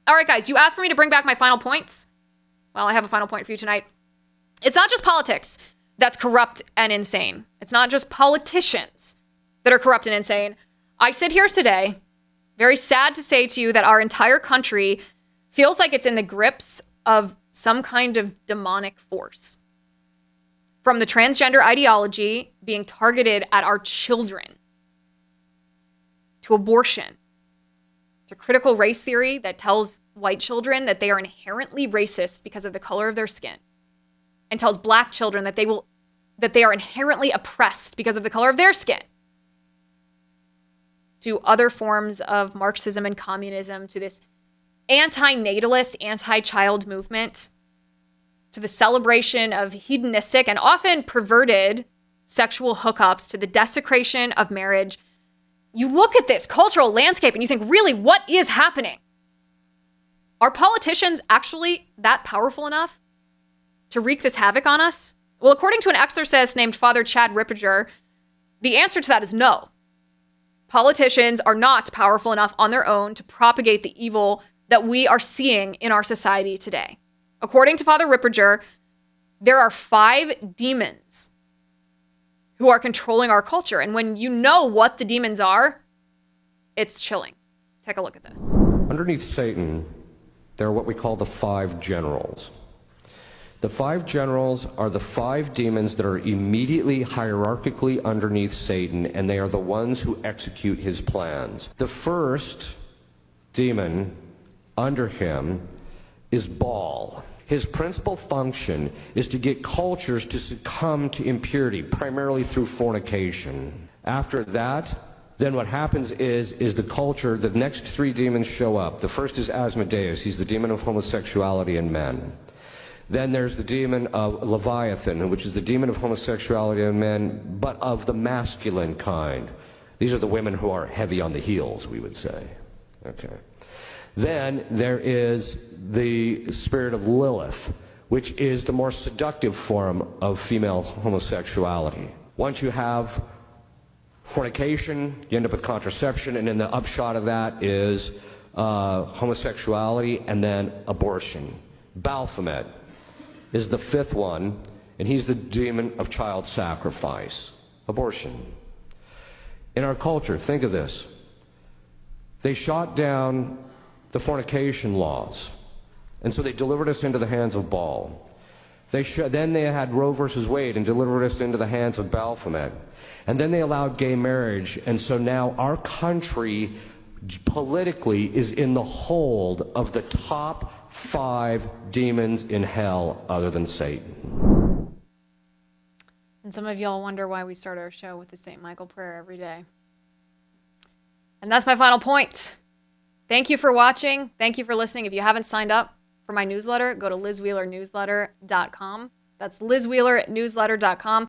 All right, guys, you asked for me to bring back my final points. Well, I have a final point for you tonight. It's not just politics that's corrupt and insane. It's not just politicians that are corrupt and insane. I sit here today, very sad to say to you that our entire country feels like it's in the grips of some kind of demonic force. From the transgender ideology being targeted at our children, to abortion, to critical race theory that tells white children that they are inherently racist because of the color of their skin, and tells black children that they are inherently oppressed because of the color of their skin, to other forms of Marxism and communism, to this anti-natalist, anti-child movement, to the celebration of hedonistic and often perverted sexual hookups, to the desecration of marriage. You look at this cultural landscape and you think, really, what is happening? Are politicians actually that powerful enough to wreak this havoc on us? Well, according to an exorcist named Father Chad Ripperger, the answer to that is no. Politicians are not powerful enough on their own to propagate the evil that we are seeing in our society today. According to Father Ripperger, there are 5 demons who are controlling our culture. And when you know what the demons are, it's chilling. Take a look at this. Underneath Satan, there are what we call the 5 generals. The 5 generals are the 5 demons that are immediately hierarchically underneath Satan, and they are the ones who execute his plans. The first demon under him is Baal. His principal function is to get cultures to succumb to impurity, primarily through fornication. After that, then what happens is the culture, the next 3 demons show up. The first is Asmodeus. He's the demon of homosexuality in men. Then there's the demon of Leviathan, which is the demon of homosexuality in men, but of the masculine kind. These are the women who are heavy on the heels, we would say. Okay. Then there is the spirit of Lilith, which is the more seductive form of female homosexuality. Once you have fornication, you end up with contraception, and then the upshot of that is homosexuality and then abortion. Baphomet is the 5th one, and he's the demon of child sacrifice, abortion. In our culture, think of this. They shot down the fornication laws, and so they delivered us into the hands of Baal. Then they had Roe versus Wade and delivered us into the hands of Baphomet. And then they allowed gay marriage, and so now our country politically is in the hold of the top 5 demons in hell other than Satan. And some of y'all wonder why we start our show with the St. Michael prayer every day. And that's my final point. Thank you for watching. Thank you for listening. If you haven't signed up for my newsletter, go to LizWheelerNewsletter.com. That's LizWheelerNewsletter.com.